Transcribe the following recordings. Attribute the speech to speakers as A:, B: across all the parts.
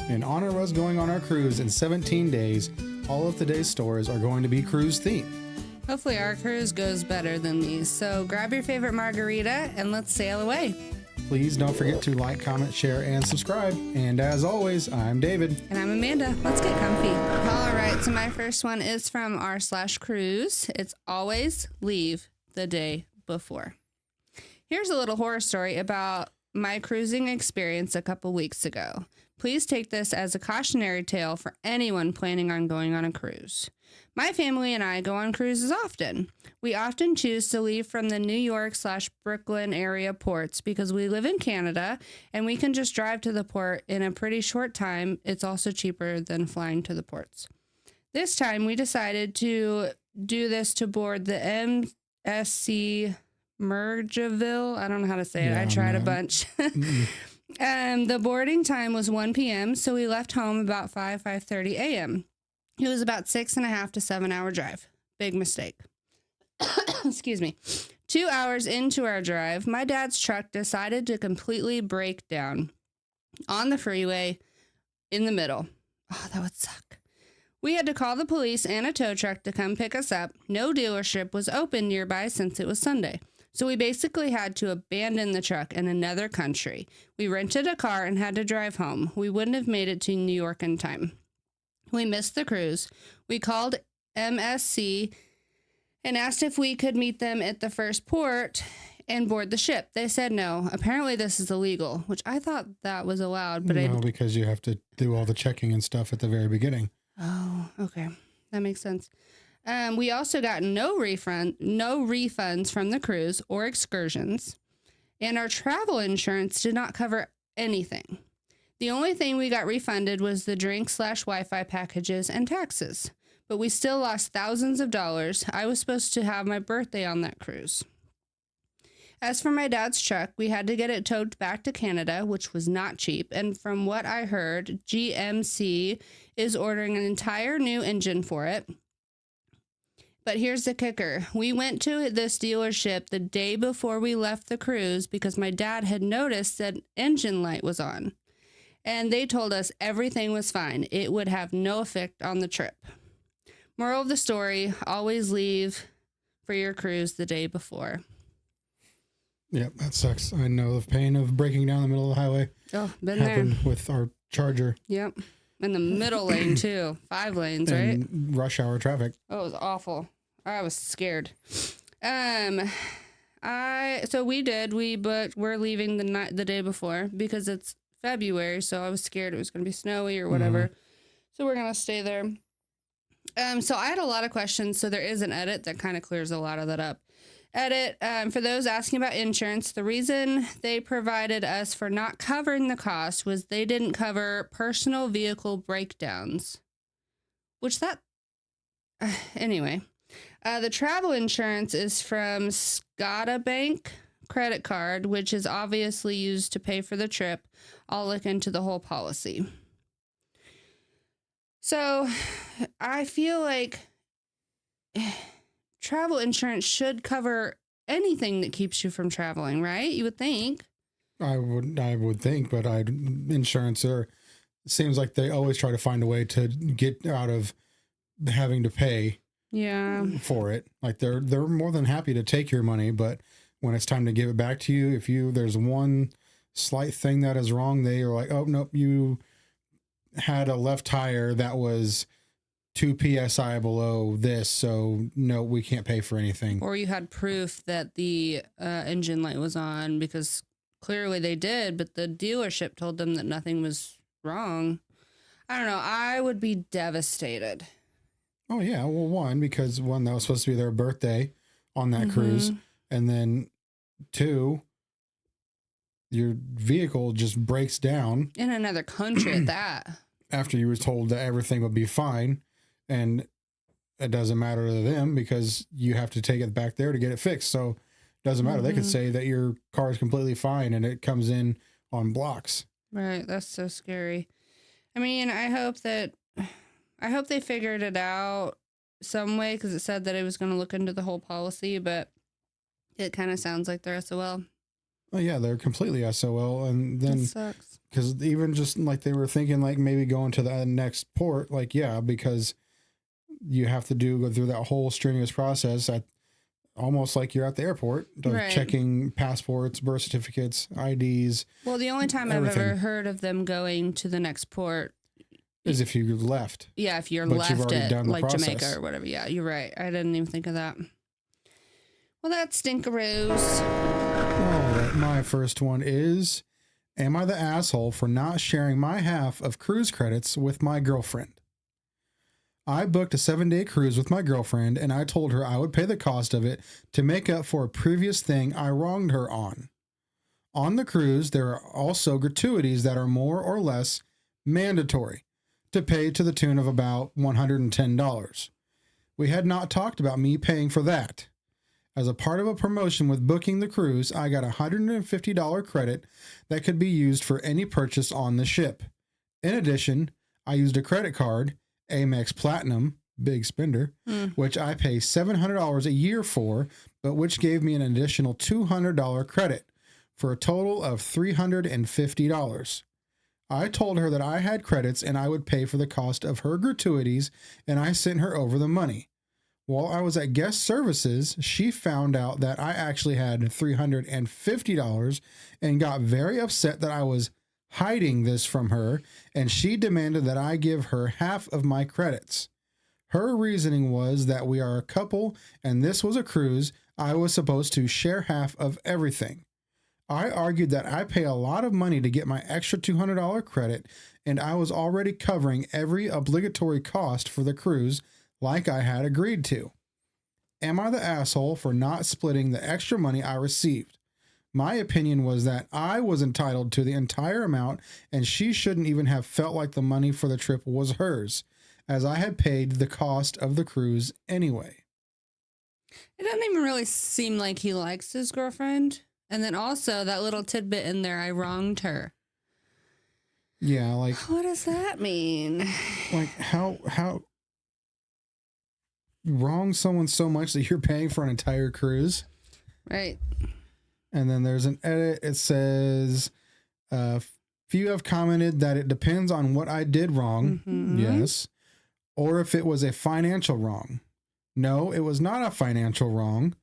A: In honor of us going on our cruise in 17 days, all of today's stores are going to be cruise themed.
B: Hopefully our cruise goes better than these. So grab your favorite margarita and let's sail away.
A: Please don't forget to like, comment, share, and subscribe. And as always, I'm David.
B: And I'm Amanda. Let's get comfy. All right, so my first one is from r/cruise. It's always leave the day before. Here's a little horror story about my cruising experience a couple weeks ago. Please take this as a cautionary tale for anyone planning on going on a cruise. My family and I go on cruises often. We often choose to leave from the New York/Brooklyn area ports because we live in Canada and we can just drive to the port in a pretty short time. It's also cheaper than flying to the ports. This time we decided to do this to board the MSC Mergeville. I don't know how to say it. I tried a bunch. The boarding time was 1 p.m., so we left home about 5:30 a.m. It was about 6.5 to 7 hour drive. Big mistake. Excuse me. 2 hours into our drive, my dad's truck decided to completely break down on the freeway in the middle. Oh, that would suck. We had to call the police and a tow truck to come pick us up. No dealership was open nearby since it was Sunday. So we basically had to abandon the truck in another country. We rented a car and had to drive home. We wouldn't have made it to New York in time. We missed the cruise. We called MSC and asked if we could meet them at the first port and board the ship. They said no. Apparently this is illegal, which I thought that was allowed. But
A: No, because you have to do all the checking and stuff at the very beginning.
B: Oh, okay. That makes sense. We also got no refunds from the cruise or excursions, and our travel insurance did not cover anything. The only thing we got refunded was the drink/Wi-Fi packages and taxes, but we still lost thousands of dollars. I was supposed to have my birthday on that cruise. As for my dad's truck, we had to get it towed back to Canada, which was not cheap, and from what I heard, GMC is ordering an entire new engine for it. But here's the kicker. We went to this dealership the day before we left the cruise because my dad had noticed that engine light was on. And they told us everything was fine. It would have no effect on the trip. Moral of the story, always leave for your cruise the day before.
A: Yep, that sucks. I know the pain of breaking down the middle of the highway.
B: Oh, been
A: happened
B: there.
A: with our Charger.
B: Yep. In the middle lane, too. 5 lanes, right?
A: And rush hour traffic.
B: Oh, it was awful. I was scared. So we're leaving the day before because it's February, so I was scared it was going to be snowy or whatever. Mm-hmm. So we're going to stay there. So I had a lot of questions, so there is an edit that kind of clears a lot of that up. Edit, for those asking about insurance, the reason they provided us for not covering the cost was they didn't cover personal vehicle breakdowns. Anyway. The travel insurance is from Scotiabank credit card, which is obviously used to pay for the trip. I'll look into the whole policy. So I feel like travel insurance should cover anything that keeps you from traveling, right? You would think.
A: I would think, but insurance seems like they always try to find a way to get out of having to pay.
B: Yeah.
A: For it. Like they're more than happy to take your money, but when it's time to give it back to you, if there's one slight thing that is wrong, they are like, oh nope, you had a left tire that was 2 psi below this, so no, we can't pay for anything.
B: Or you had proof that the engine light was on because clearly they did, but the dealership told them that nothing was wrong. I don't know. I would be devastated.
A: Oh, yeah. Well, because that was supposed to be their birthday on that cruise. And then 2, your vehicle just breaks down.
B: In another country at that.
A: After you were told that everything would be fine. And it doesn't matter to them because you have to take it back there to get it fixed. So it doesn't matter. They could say that your car is completely fine and it comes in on blocks.
B: Right. That's so scary. I mean, I hope they figured it out some way because it said that it was going to look into the whole policy, but it kind of sounds like they're SOL.
A: Oh, yeah, they're completely SOL. And then because even just like they were thinking like maybe going to the next port, like, yeah, because you have to go through that whole strenuous process at almost like you're at the airport of
B: Right.
A: checking passports, birth certificates, IDs.
B: Well, the only time
A: everything.
B: I've ever heard of them going to the next port
A: is if you left.
B: Yeah, if you're
A: But
B: left
A: you've already
B: at
A: done the
B: like
A: process.
B: Jamaica or whatever. Yeah, you're right. I didn't even think of that. Well, that's stinkaroos.
A: All right, my first one is, am I the asshole for not sharing my half of cruise credits with my girlfriend? I booked a 7-day cruise with my girlfriend, and I told her I would pay the cost of it to make up for a previous thing I wronged her on. On the cruise, there are also gratuities that are more or less mandatory to pay to the tune of about $110. We had not talked about me paying for that. As a part of a promotion with booking the cruise, I got a $150 credit that could be used for any purchase on the ship. In addition, I used a credit card, Amex Platinum, big spender, which I pay $700 a year for, but which gave me an additional $200 credit for a total of $350. I told her that I had credits and I would pay for the cost of her gratuities, and I sent her over the money. While I was at guest services, she found out that I actually had $350 and got very upset that I was hiding this from her, and she demanded that I give her half of my credits. Her reasoning was that we are a couple and this was a cruise. I was supposed to share half of everything. I argued that I pay a lot of money to get my extra $200 credit, and I was already covering every obligatory cost for the cruise like I had agreed to. Am I the asshole for not splitting the extra money I received? My opinion was that I was entitled to the entire amount, and she shouldn't even have felt like the money for the trip was hers, as I had paid the cost of the cruise anyway.
B: It doesn't even really seem like he likes his girlfriend. And then also that little tidbit in there, I wronged her.
A: Yeah, like...
B: What does that mean?
A: Like, how wrong someone so much that you're paying for an entire cruise?
B: Right.
A: And then there's an edit. It says, few have commented that it depends on what I did wrong.
B: Mm-hmm.
A: Yes. Or if it was a financial wrong. No, it was not a financial wrong.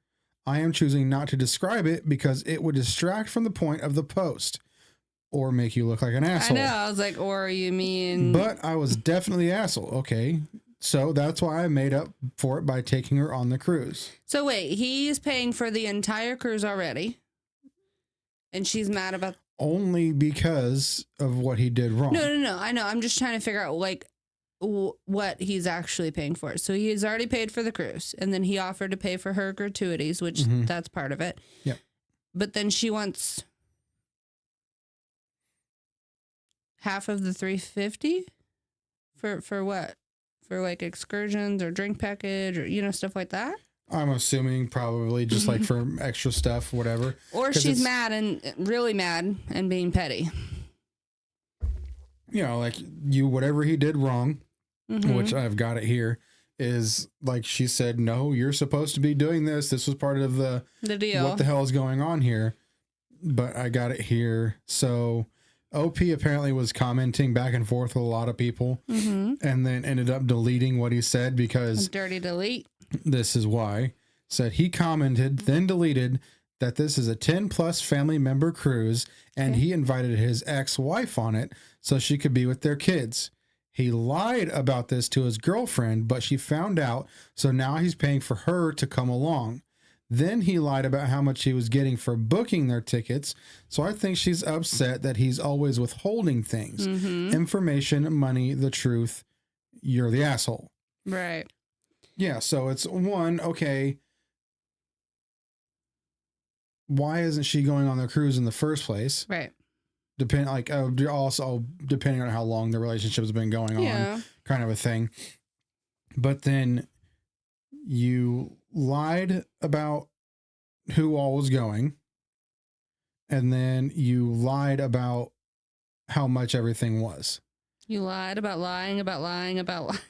A: I am choosing not to describe it because it would distract from the point of the post or make you look like an asshole.
B: I know. I was like, or you mean...
A: But I was definitely the asshole. Okay. So that's why I made up for it by taking her on the cruise.
B: So wait, he's paying for the entire cruise already. And she's mad about...
A: Only because of what he did wrong.
B: No. I know. I'm just trying to figure out like what he's actually paying for. So he's already paid for the cruise, and then he offered to pay for her gratuities, which that's part of it.
A: Yep.
B: But then she wants half of the $350 for what? For like excursions or drink package or stuff like that.
A: I'm assuming probably just like for extra stuff, whatever.
B: Or she's mad and really mad and being petty.
A: Like whatever he did wrong, which I've got it here, is like she said, no, you're supposed to be doing this. This was part of the
B: deal.
A: What the hell is going on here? But I got it here. So OP apparently was commenting back and forth with a lot of people and then ended up deleting what he said because...
B: Dirty delete.
A: This is why. Said he commented, then deleted that this is a 10-plus family member cruise, and he invited his ex-wife on it so she could be with their kids. He lied about this to his girlfriend, but she found out, so now he's paying for her to come along. Then he lied about how much he was getting for booking their tickets, so I think she's upset that he's always withholding things. Information, money, the truth. You're the asshole.
B: Right.
A: Yeah, so it's one, okay, why isn't she going on the cruise in the first place?
B: Right.
A: Also depending on how long the relationship's been going on, kind of a thing. But then you lied about who all was going, and then you lied about how much everything was.
B: You lied about lying about lying about lying.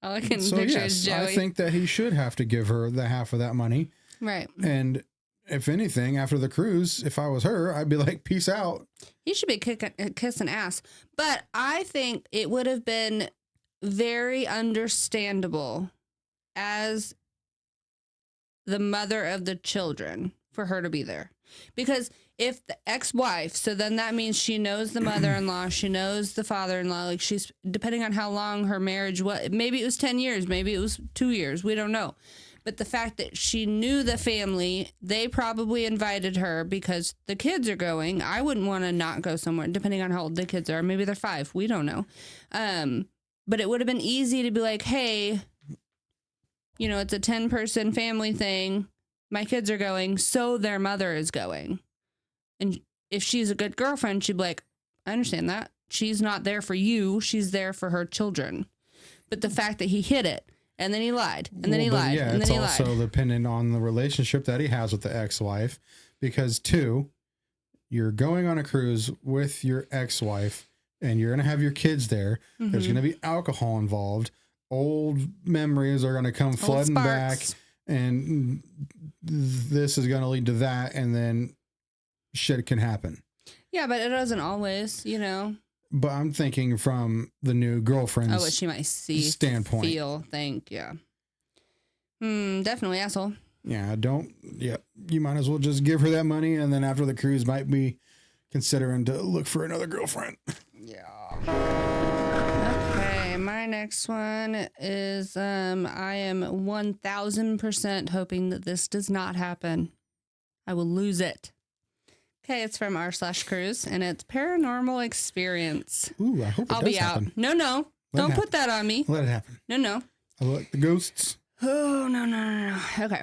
B: All I can
A: So
B: picture
A: yes,
B: is Joey.
A: I think that he should have to give her the half of that money.
B: Right.
A: And if anything, after the cruise, if I was her, I'd be like, peace out.
B: He should be kissing ass. But I think it would have been very understandable as the mother of the children for her to be there. Because if the ex-wife, so then that means she knows the mother-in-law, she knows the father-in-law, like she's, depending on how long her marriage was, maybe it was 10 years, maybe it was 2 years, we don't know. But the fact that she knew the family, they probably invited her because the kids are going. I wouldn't want to not go somewhere, depending on how old the kids are. Maybe they're 5. We don't know. But it would have been easy to be like, hey, you know, it's a 10-person family thing. My kids are going, so their mother is going. And if she's a good girlfriend, she'd be like, I understand that. She's not there for you. She's there for her children. But the fact that he hid it, and then he lied, and then he lied,
A: yeah,
B: and then he lied.
A: It's also dependent on the relationship that he has with the ex-wife. Because 2, you're going on a cruise with your ex-wife, and you're going to have your kids there. Mm-hmm. There's going to be alcohol involved. Old memories are going to come flooding back. And this is going to lead to that. And then shit can happen.
B: Yeah, but it doesn't always, you know.
A: But I'm thinking from the new girlfriend's
B: what she might see,
A: standpoint.
B: Feel, think, yeah. Definitely asshole.
A: Yeah, you might as well just give her that money, and then after the cruise might be considering to look for another girlfriend.
B: Yeah. Okay, my next one is I am 1000% hoping that this does not happen. I will lose it. Okay, it's from r/cruise, and it's paranormal experience.
A: Ooh, I hope it does happen.
B: No. Don't put that on me.
A: Let it happen.
B: No.
A: I like the ghosts.
B: Oh, no. Okay.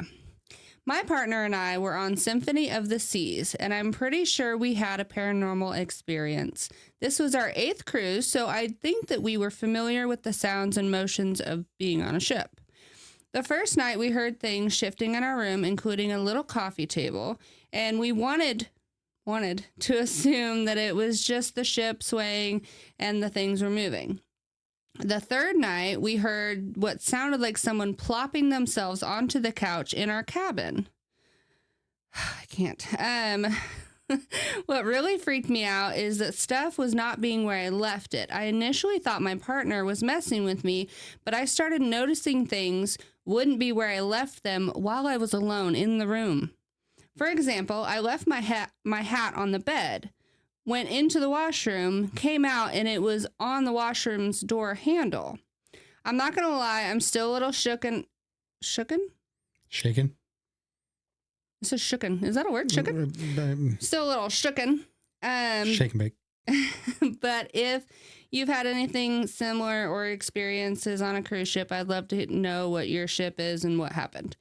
B: My partner and I were on Symphony of the Seas, and I'm pretty sure we had a paranormal experience. This was our 8th cruise, so I think that we were familiar with the sounds and motions of being on a ship. The first night, we heard things shifting in our room, including a little coffee table, and we wanted to assume that it was just the ship swaying and the things were moving. The third night, we heard what sounded like someone plopping themselves onto the couch in our cabin. I can't. What really freaked me out is that stuff was not being where I left it. I initially thought my partner was messing with me, but I started noticing things wouldn't be where I left them while I was alone in the room. For example, I left my hat on the bed, went into the washroom, came out, and it was on the washroom's door handle. I'm not going to lie, I'm still a little shooken. Shaken? It says shooken. Is that a word? Shooken? Still a little shooken.
A: Shake and bake.
B: But if you've had anything similar or experiences on a cruise ship, I'd love to know what your ship is and what happened.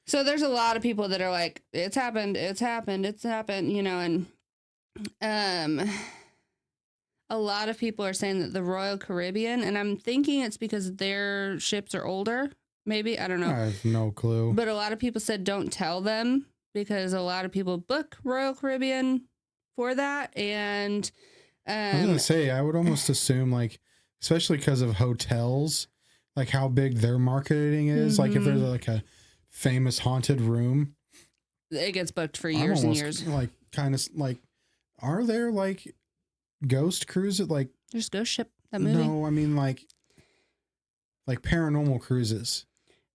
B: So there's a lot of people that are like, it's happened, you know, and a lot of people are saying that the Royal Caribbean, and I'm thinking it's because their ships are older, maybe, I don't know.
A: I have no clue.
B: But a lot of people said don't tell them because a lot of people book Royal Caribbean for that, and
A: I was gonna say, I would almost assume, like, especially because of hotels, like how big their marketing is, like if there's like a famous haunted room,
B: it gets booked for years and years.
A: Like, kind of like, are there like ghost cruises? Like,
B: there's Ghost Ship, that movie.
A: No, I mean like paranormal cruises.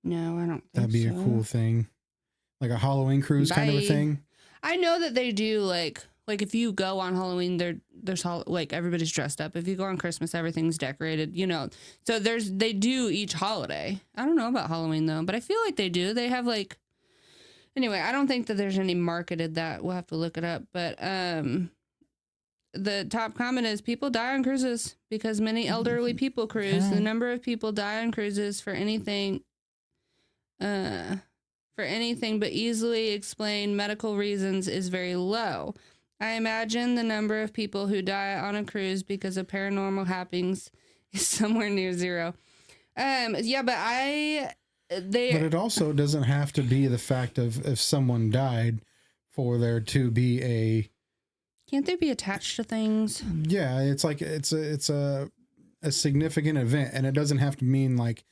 B: No, I don't think
A: that'd be
B: so.
A: A cool thing, like a Halloween cruise kind of a thing.
B: I know that they do like if you go on Halloween, there's like everybody's dressed up. If you go on Christmas, everything's decorated, you know. So they do each holiday. I don't know about Halloween though, but I feel like they do. They have like, anyway, I don't think that there's any marketed that. We'll have to look it up. But the top comment is people die on cruises because many elderly people cruise. The number of people die on cruises for anything but easily explained medical reasons is very low. I imagine the number of people who die on a cruise because of paranormal happenings is somewhere near zero. Yeah, but but
A: it also doesn't have to be the fact of if someone died for there to be a.
B: Can't they be attached to things?
A: Yeah, it's like it's a significant event, and it doesn't have to mean like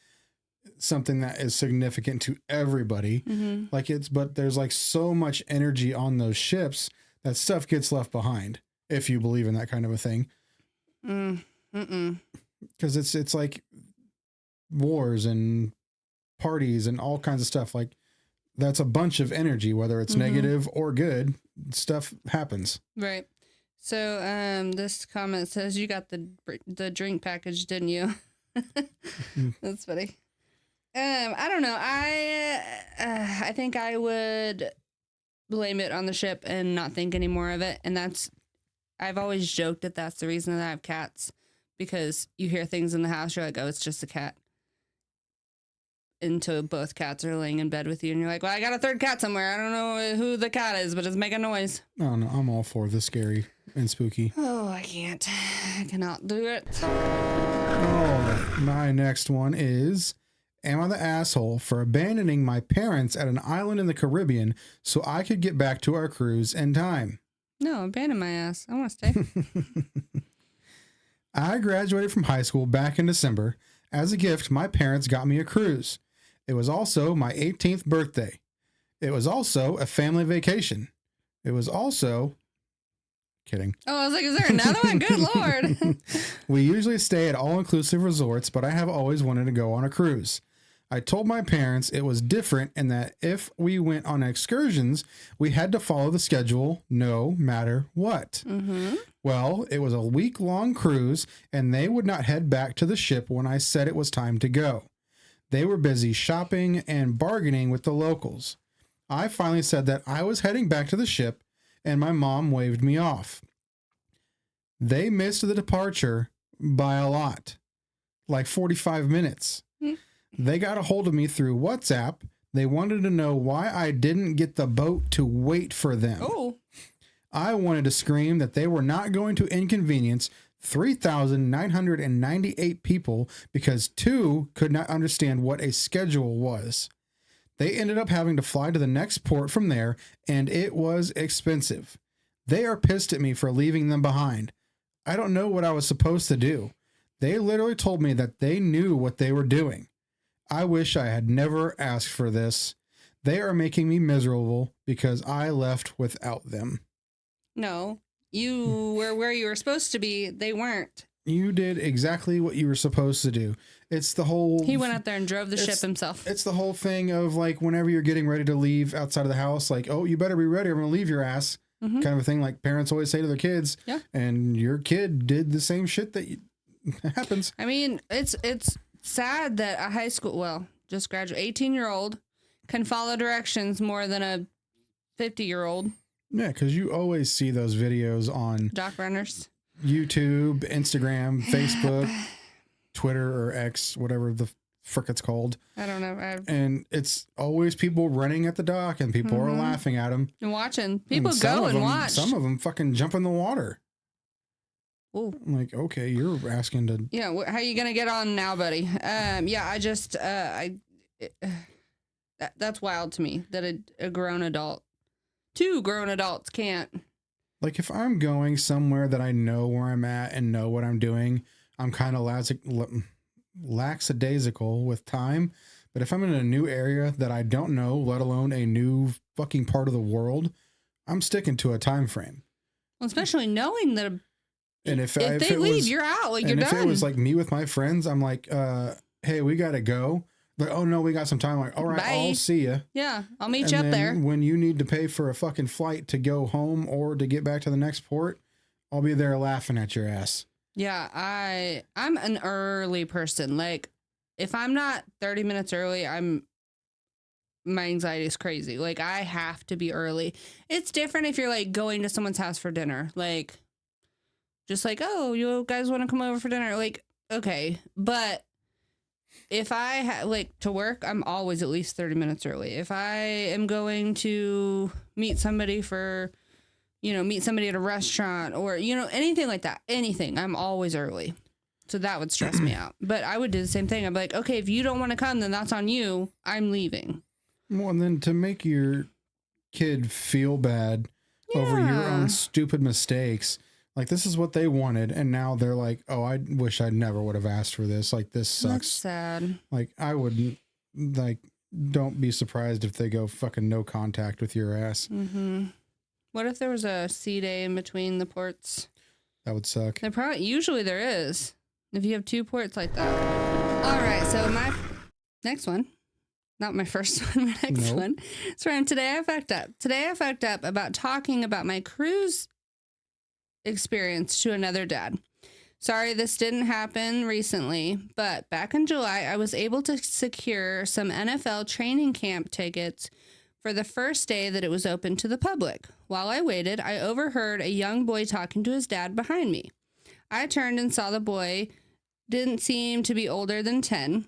A: something that is significant to everybody.
B: Mm-hmm.
A: But there's like so much energy on those ships that stuff gets left behind, if you believe in that kind of a thing. Because it's like wars and parties and all kinds of stuff. Like that's a bunch of energy, whether it's negative or good, stuff happens.
B: Right. So this comment says you got the drink package, didn't you? That's funny. I don't know. I think I would blame it on the ship and not think any more of it. And I've always joked that that's the reason that I have cats, because you hear things in the house, you're like, oh, it's just a cat. Until both cats are laying in bed with you and you're like, well, I got a third cat somewhere. I don't know who the cat is, but it's making noise.
A: Oh no, I'm all for the scary and spooky.
B: Oh, I can't. I cannot do it.
A: Oh, my next one is, am I the asshole for abandoning my parents at an island in the Caribbean so I could get back to our cruise in time?
B: No, abandon my ass. I want to stay.
A: I graduated from high school back in December. As a gift, my parents got me a cruise. It was also my 18th birthday. It was also a family vacation. It was also... Kidding.
B: Oh, I was like, is there another one? Good Lord.
A: We usually stay at all-inclusive resorts, but I have always wanted to go on a cruise. I told my parents it was different in that if we went on excursions, we had to follow the schedule no matter what. Mm-hmm. Well, it was a week-long cruise, and they would not head back to the ship when I said it was time to go. They were busy shopping and bargaining with the locals. I finally said that I was heading back to the ship, and my mom waved me off. They missed the departure by a lot, like 45 minutes. They got a hold of me through WhatsApp. They wanted to know why I didn't get the boat to wait for them.
B: Oh.
A: I wanted to scream that they were not going to inconvenience 3,998 people because 2 could not understand what a schedule was. They ended up having to fly to the next port from there, and it was expensive. They are pissed at me for leaving them behind. I don't know what I was supposed to do. They literally told me that they knew what they were doing. I wish I had never asked for this. They are making me miserable because I left without them.
B: No, you were where you were supposed to be. They weren't.
A: You did exactly what you were supposed to do. It's the whole...
B: He went out there and drove the ship himself.
A: It's the whole thing of like whenever you're getting ready to leave outside of the house, like, oh, you better be ready. I'm going to leave your ass. Mm-hmm. Kind of a thing like parents always say to their kids.
B: Yeah.
A: And your kid did the same shit that happens.
B: I mean, it's sad that a high school, well, just graduate 18-year-old can follow directions more than a 50-year-old.
A: Yeah, because you always see those videos on
B: dock runners,
A: YouTube, Instagram, Facebook, Twitter, or X, whatever the frick it's called.
B: I don't know.
A: And it's always people running at the dock, and people are laughing at them
B: and watching. People go and watch.
A: Some of them fucking jump in the water.
B: Ooh.
A: I'm like, okay, you're asking to...
B: Yeah, how you gonna get on now, buddy? Yeah, I just, that's wild to me that a grown adult, 2 grown adults can't.
A: Like, if I'm going somewhere that I know where I'm at and know what I'm doing, I'm kind of lackadaisical with time. But if I'm in a new area that I don't know, let alone a new fucking part of the world, I'm sticking to a time frame.
B: Well, especially knowing that...
A: And if
B: they leave, you're out. Like, you're done.
A: And if it was like me with my friends, I'm like, hey, we got to go. Like, oh no, we got some time. I'm like, all right,
B: bye.
A: I'll see you.
B: Yeah, I'll meet you up there.
A: When you need to pay for a fucking flight to go home or to get back to the next port, I'll be there laughing at your ass.
B: Yeah, I'm an early person. Like, if I'm not 30 minutes early, my anxiety is crazy. Like, I have to be early. It's different if you're like going to someone's house for dinner. Like, just like, oh, you guys want to come over for dinner? Like, okay. But if I like to work, I'm always at least 30 minutes early. If I am going to meet somebody at a restaurant or, anything like that, I'm always early. So that would stress me out. But I would do the same thing. I'm like, okay, if you don't want to come, then that's on you. I'm leaving.
A: Well, and then to make your kid feel bad over your own stupid mistakes, Like, this is what they wanted, and now they're like, oh, I wish I never would have asked for this. Like, this sucks.
B: That's sad.
A: Like, I would, like, don't be surprised if they go fucking no contact with your ass.
B: Mm-hmm. What if there was a sea day in between the ports?
A: That would suck.
B: Usually there is. If you have 2 ports like that. All right, so my next one. Not my first one, my next one. It's from Today I Fucked Up. Today I fucked up about talking about my cruise experience to another dad. Sorry, this didn't happen recently, but back in July, I was able to secure some NFL training camp tickets for the first day that it was open to the public. While I waited, I overheard a young boy talking to his dad behind me. I turned and saw the boy didn't seem to be older than 10.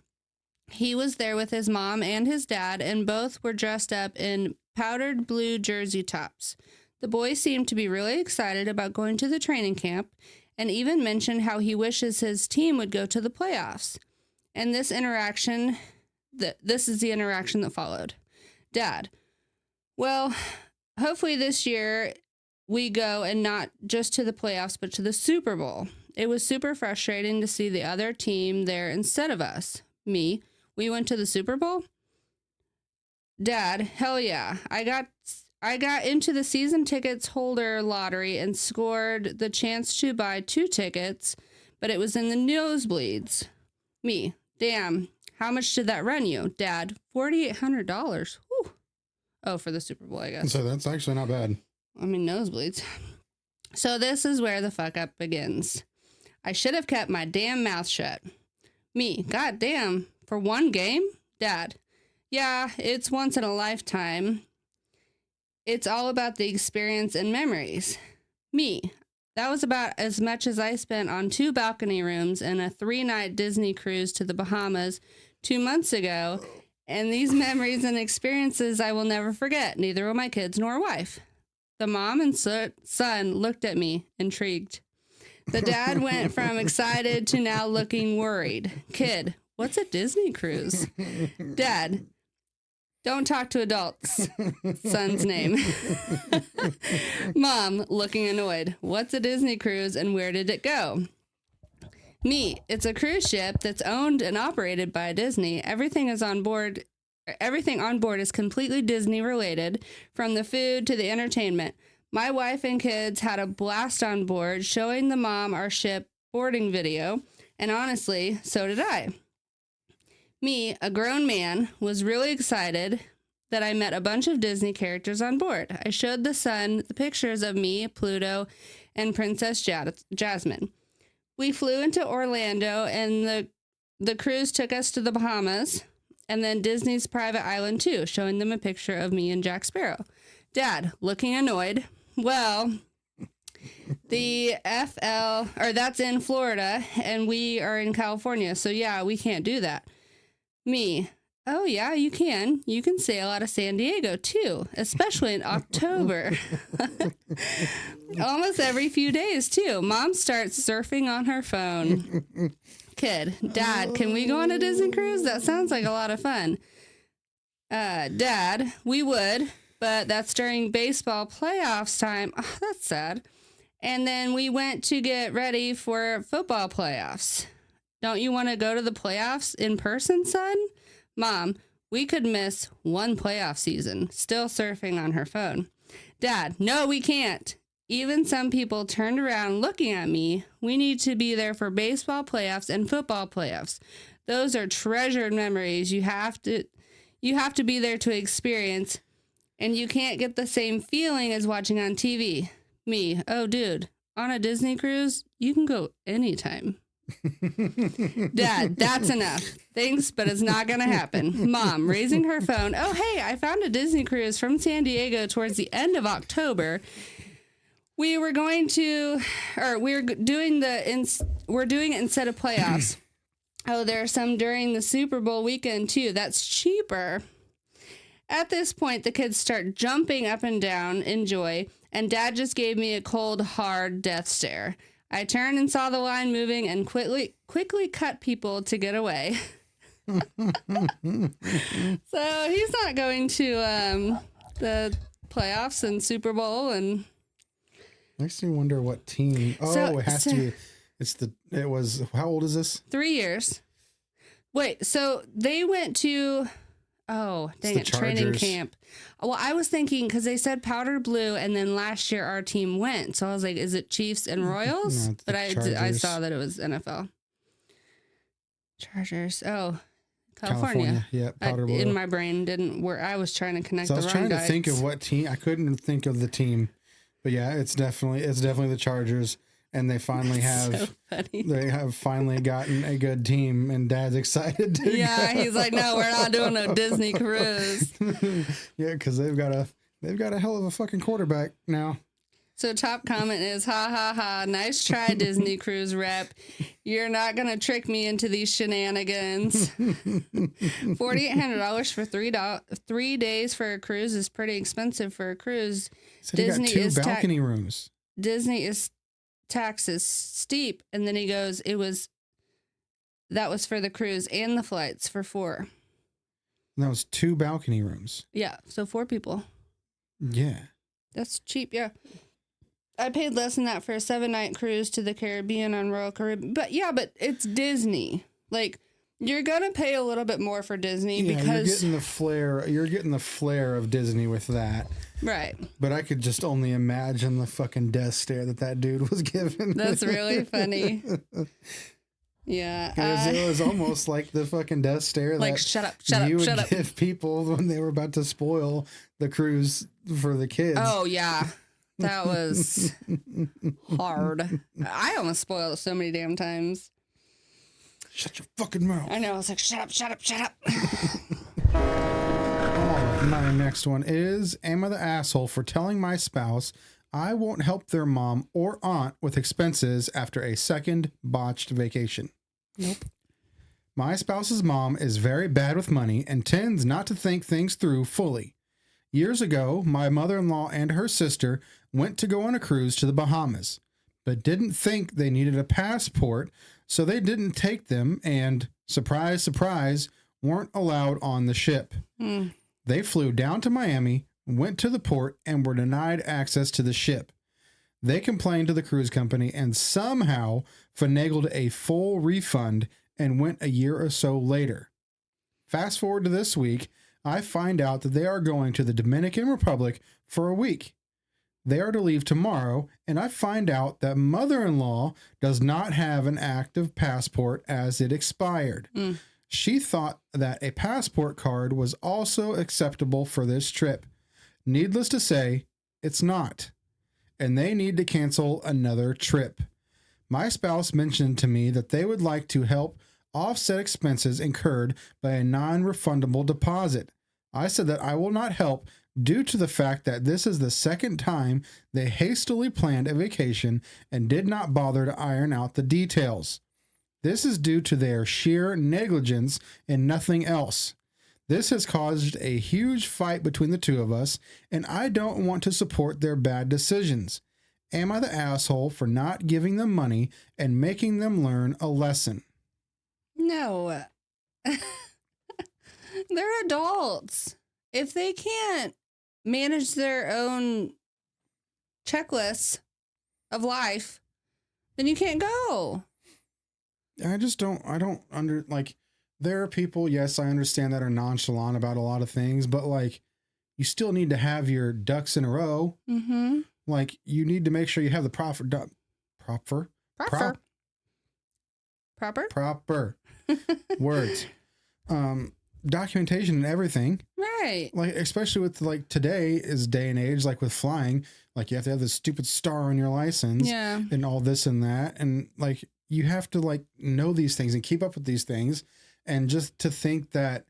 B: He was there with his mom and his dad, and both were dressed up in powdered blue jersey tops. The boy seemed to be really excited about going to the training camp and even mentioned how he wishes his team would go to the playoffs. And this is the interaction that followed. Dad, well, hopefully this year we go, and not just to the playoffs, but to the Super Bowl. It was super frustrating to see the other team there instead of us. Me, we went to the Super Bowl? Dad, hell yeah. I got into the season tickets holder lottery and scored the chance to buy 2 tickets, but it was in the nosebleeds. Me, damn, how much did that run you? Dad, $4,800. Whew. Oh, for the Super Bowl, I guess.
A: So that's actually not bad.
B: I mean, nosebleeds. So this is where the fuck up begins. I should have kept my damn mouth shut. Me, goddamn, for one game? Dad, yeah, it's once in a lifetime. It's all about the experience and memories. Me, that was about as much as I spent on 2 balcony rooms and a 3-night Disney cruise to the Bahamas 2 months ago. And these memories and experiences I will never forget, neither will my kids nor wife. The mom and son looked at me, intrigued. The dad went from excited to now looking worried. Kid, what's a Disney cruise? Dad, don't talk to adults. Son's name. Mom, looking annoyed. What's a Disney cruise and where did it go? Me, it's a cruise ship that's owned and operated by Disney. Everything on board is completely Disney related, from the food to the entertainment. My wife and kids had a blast on board, showing the mom our ship boarding video, and honestly, so did I. Me, a grown man, was really excited that I met a bunch of Disney characters on board. I showed the son the pictures of me, Pluto, and Princess Jasmine. We flew into Orlando, and the cruise took us to the Bahamas, and then Disney's private island too, showing them a picture of me and Jack Sparrow. Dad, looking annoyed. Well, that's in Florida, and we are in California, so yeah, we can't do that. Me, oh yeah, you can. You can sail out of San Diego too, especially in October. Almost every few days too. Mom starts surfing on her phone. Kid, Dad, can we go on a Disney cruise? That sounds like a lot of fun. Dad, we would, but that's during baseball playoffs time. Oh, that's sad. And then we went to get ready for football playoffs. Don't you want to go to the playoffs in person, son? Mom, we could miss one playoff season. Still surfing on her phone. Dad, no, we can't. Even some people turned around looking at me. We need to be there for baseball playoffs and football playoffs. Those are treasured memories you have to be there to experience, and you can't get the same feeling as watching on TV. Me, oh dude, on a Disney cruise, you can go anytime. Dad, that's enough. Thanks, but it's not gonna happen. Mom, raising her phone. Oh, hey, I found a Disney cruise from San Diego towards the end of October. We're doing it instead of playoffs. Oh, there are some during the Super Bowl weekend too. That's cheaper. At this point, the kids start jumping up and down in joy, and Dad just gave me a cold, hard death stare. I turned and saw the line moving and quickly cut people to get away. So he's not going to the playoffs and Super Bowl, and
A: Makes me wonder what team. Oh,
B: So-
A: it has to be. It was, how old is this?
B: 3 years. Wait, so they went to, oh, dang
A: the
B: it, training
A: Chargers.
B: camp. Well, I was thinking, because they said powder blue, and then last year our team went. So I was like, is it Chiefs and Royals?
A: No, it's the
B: But I
A: Chargers.
B: saw that it was NFL. Chargers. Oh, California.
A: Yeah, powder blue.
B: In my brain didn't work. I was trying to connect
A: So I
B: the
A: was
B: wrong
A: trying to think
B: guys.
A: of what team. I couldn't think of the team, but yeah, it's definitely the Chargers, and they finally have
B: So funny.
A: they have finally gotten a good team, and Dad's excited. To
B: Yeah,
A: go.
B: he's like, no, we're not doing a Disney cruise.
A: Yeah, because they've got a hell of a fucking quarterback now.
B: So top comment is, ha ha ha, nice try, Disney cruise rep. You're not going to trick me into these shenanigans. $4,800 for 3 days for a cruise is pretty expensive for a cruise.
A: So he got
B: Disney
A: two
B: is
A: balcony rooms.
B: Disney is taxes steep. And then he goes, that was for the cruise and the flights for 4.
A: And that was 2 balcony rooms.
B: Yeah, so 4 people.
A: Yeah.
B: That's cheap, yeah. I paid less than that for a 7-night cruise to the Caribbean on Royal Caribbean. But it's Disney. Like, you're going to pay a little bit more for Disney because...
A: you're getting the flair of Disney with that.
B: Right.
A: But I could just only imagine the fucking death stare that dude was given.
B: That's really funny. Yeah.
A: It was almost like the fucking death stare
B: like,
A: that
B: shut up, shut
A: you
B: up,
A: would
B: shut up.
A: give people when they were about to spoil the cruise for the kids.
B: Oh, yeah. That was hard. I almost spoiled it so many damn times.
A: Shut your fucking mouth.
B: I know. I was like, shut up, shut up, shut up.
A: Oh, my next one is, am I the asshole for telling my spouse I won't help their mom or aunt with expenses after a second botched vacation?
B: Nope.
A: My spouse's mom is very bad with money and tends not to think things through fully. Years ago, my mother-in-law and her sister went to go on a cruise to the Bahamas, but didn't think they needed a passport, so they didn't take them and, surprise, surprise, weren't allowed on the ship. They flew down to Miami, went to the port, and were denied access to the ship. They complained to the cruise company and somehow finagled a full refund and went a year or so later. Fast forward to this week, I find out that they are going to the Dominican Republic for a week. They are to leave tomorrow, and I find out that mother-in-law does not have an active passport as it expired. She thought that a passport card was also acceptable for this trip. Needless to say, it's not, and they need to cancel another trip. My spouse mentioned to me that they would like to help offset expenses incurred by a non-refundable deposit. I said that I will not help due to the fact that this is the second time they hastily planned a vacation and did not bother to iron out the details. This is due to their sheer negligence and nothing else. This has caused a huge fight between the two of us, and I don't want to support their bad decisions. Am I the asshole for not giving them money and making them learn a lesson?
B: No. They're adults. If they can't manage their own checklists of life, then you can't go.
A: I don't there are people, yes, I understand, that are nonchalant about a lot of things, but like, you still need to have your ducks in a row.
B: Mm-hmm.
A: Like, you need to make sure you have the proper words, documentation and everything.
B: Right.
A: Like, especially with like today is day and age, like with flying, like you have to have this stupid star on your license,
B: Yeah.
A: and all this and that. And like, you have to like know these things and keep up with these things, and just to think that,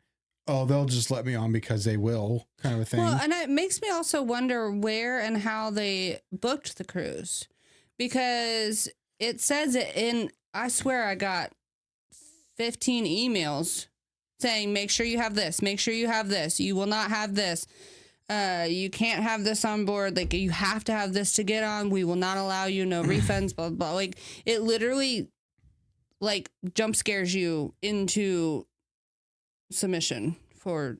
A: oh, they'll just let me on because they will, kind of a thing.
B: Well, and it makes me also wonder where and how they booked the cruise, because it says it in, I swear I got 15 emails saying, make sure you have this, make sure you have this, you will not have this. You can't have this on board. Like, you have to have this to get on. We will not allow you, no refunds, blah, blah, blah. Like, it literally like jump scares you into submission for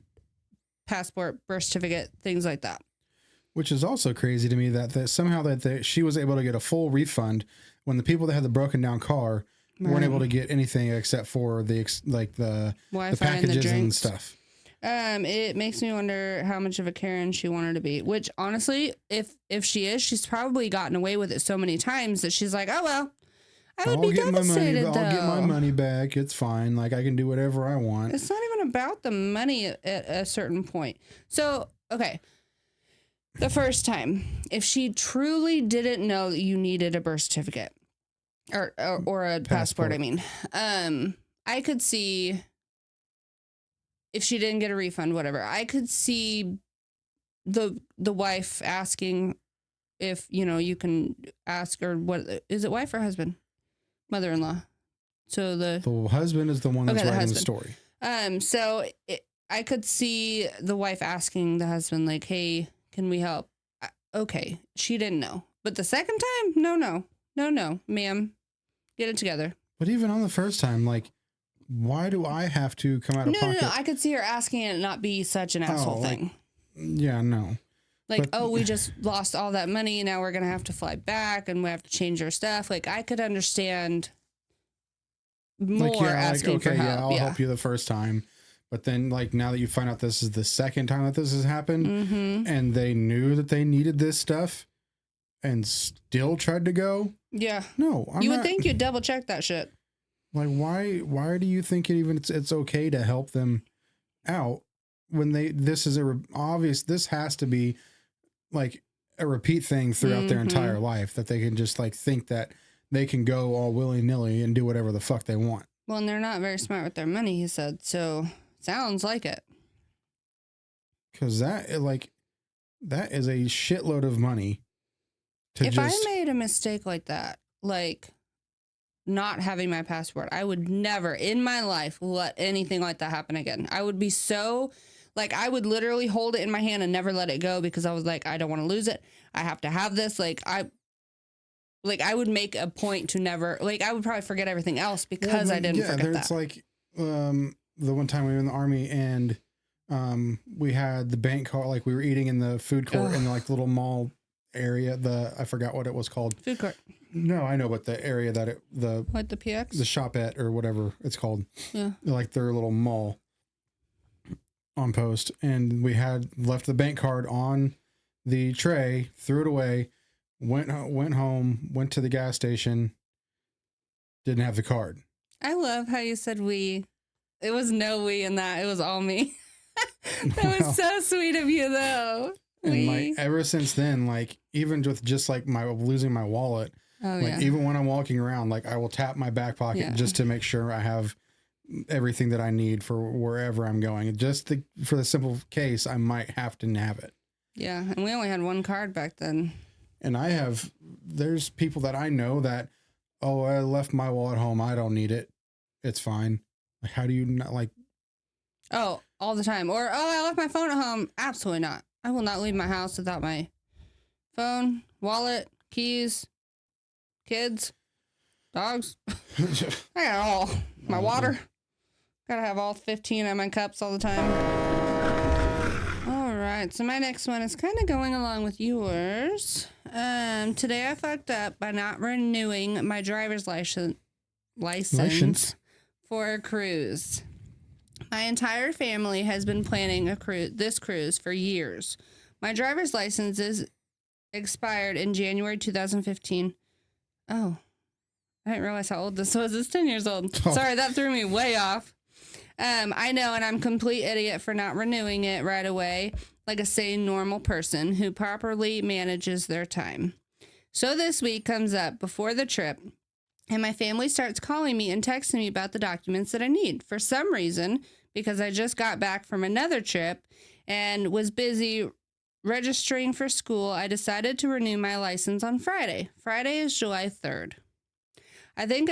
B: passport, birth certificate, things like that.
A: Which is also crazy to me that somehow she was able to get a full refund when the people that had the broken down car weren't able to get anything except for the
B: Wi-Fi
A: packages
B: and
A: and stuff.
B: It makes me wonder how much of a Karen she wanted to be, which honestly, if she is, she's probably gotten away with it so many times that she's like, oh, well, I'll get my
A: money back. It's fine. Like I can do whatever I want.
B: It's not even about the money at a certain point. So, okay. The first time, if she truly didn't know that you needed a birth certificate or a passport, I mean, I could see if she didn't get a refund, whatever, I could see the wife asking if, you can ask her, what is it, wife or husband? Mother-in-law. So the
A: husband is the one that's writing the story.
B: So I could see the wife asking the husband, like, hey, can we help? Okay. She didn't know. But the second time, no, ma'am, get it together.
A: But even on the first time, like, why do I have to come out of pocket?
B: No. I could see her asking it and not be such an asshole thing.
A: Yeah, no.
B: Like, we just lost all that money. And now we're going to have to fly back and we have to change our stuff. Like, I could understand more asking for help.
A: I'll help you the first time. But then, like, now that you find out this is the second time that this has happened and they knew that they needed this stuff and still tried to go.
B: Yeah.
A: No,
B: you would think you'd double check that shit.
A: Like, why do you think it's okay to help them out when this is this has to be like a repeat thing throughout their entire life, that they can just like think that they can go all willy-nilly and do whatever the fuck they want.
B: Well, and they're not very smart with their money, he said. So sounds like it. Cause
A: that is a shitload of money.
B: If I made a mistake like that, like not having my passport, I would never in my life let anything like that happen again. I would be so like, I would literally hold it in my hand and never let it go because I was like, I don't want to lose it. I have to have this. I would make a point to never, like, I would probably forget everything else because I didn't forget that.
A: It's like the one time we were in the Army and we had the bank card, like we were eating in the food court in like the little mall area. I forgot what it was called.
B: Food court.
A: No, I know, but the area that
B: like the PX,
A: the shopette or whatever it's called.
B: Yeah.
A: Like their little mall on post. And we had left the bank card on the tray, threw it away, went home, went to the gas station, didn't have the card.
B: I love how you said we. It was no we in that. It was all me. That was so sweet of you, though.
A: And like ever since then, like even with just like losing my wallet, even when I'm walking around, like I will tap my back pocket just to make sure I have everything that I need for wherever I'm going. Just for the simple case, I might have to have it.
B: Yeah, and we only had one card back then.
A: And there's people that I know that, I left my wallet home. I don't need it. It's fine. Like, how do you not like?
B: Oh, all the time. Or, I left my phone at home. Absolutely not. I will not leave my house without my phone, wallet, keys, kids, dogs. I got it all. My water. Gotta have all 15 of my cups all the time. All right. So my next one is kind of going along with yours. Today I fucked up by not renewing my driver's license for a cruise. My entire family has been planning this cruise for years. My driver's license is expired in January 2015. Oh, I didn't realize how old this was. It's 10 years old. Oh. Sorry, that threw me way off. I know, and I'm a complete idiot for not renewing it right away, like a sane, normal person who properly manages their time. So this week comes up before the trip, and my family starts calling me and texting me about the documents that I need. For some reason, because I just got back from another trip and was busy registering for school, I decided to renew my license on Friday. Friday is July 3rd. I think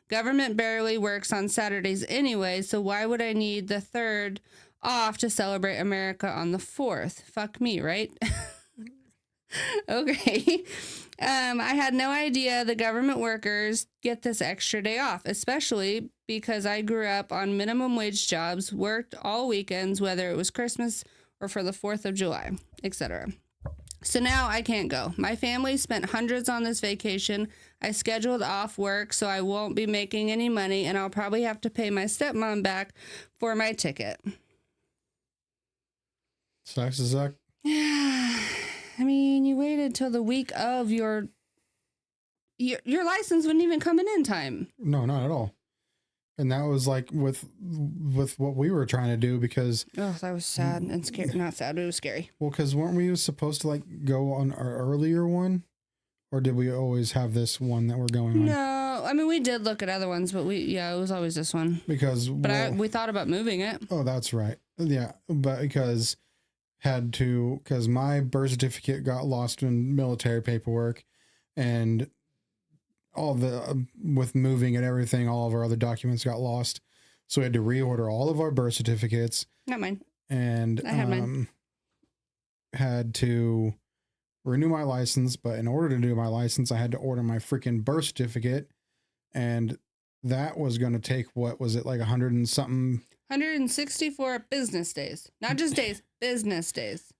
B: government barely works on Saturdays anyway, so why would I need the 3rd off to celebrate America on the 4th? Fuck me, right? Okay. I had no idea the government workers get this extra day off, especially because I grew up on minimum wage jobs, worked all weekends, whether it was Christmas or for the 4th of July, etc. So now I can't go. My family spent hundreds on this vacation. I scheduled off work, so I won't be making any money, and I'll probably have to pay my stepmom back for my ticket.
A: Sucks to suck.
B: Yeah. I mean, you waited till the week of your license wouldn't even come in time.
A: No, not at all. And that was like with what we were trying to do because...
B: Oh, that was sad and scary. Not sad, but it was scary.
A: Well, because weren't we supposed to like go on our earlier one? Or did we always have this one that we're going on?
B: No, I mean, we did look at other ones, but it was always this one.
A: Because...
B: we thought about moving it.
A: Oh, that's right. Yeah, but because my birth certificate got lost in military paperwork and... all the with moving and everything, all of our other documents got lost, so we had to reorder all of our birth certificates.
B: Not mine.
A: And
B: I had mine.
A: Had to renew my license, but in order to do my license, I had to order my freaking birth certificate, and that was going to take, what was it, like 100 and something?
B: 164 business days, not just days, business days.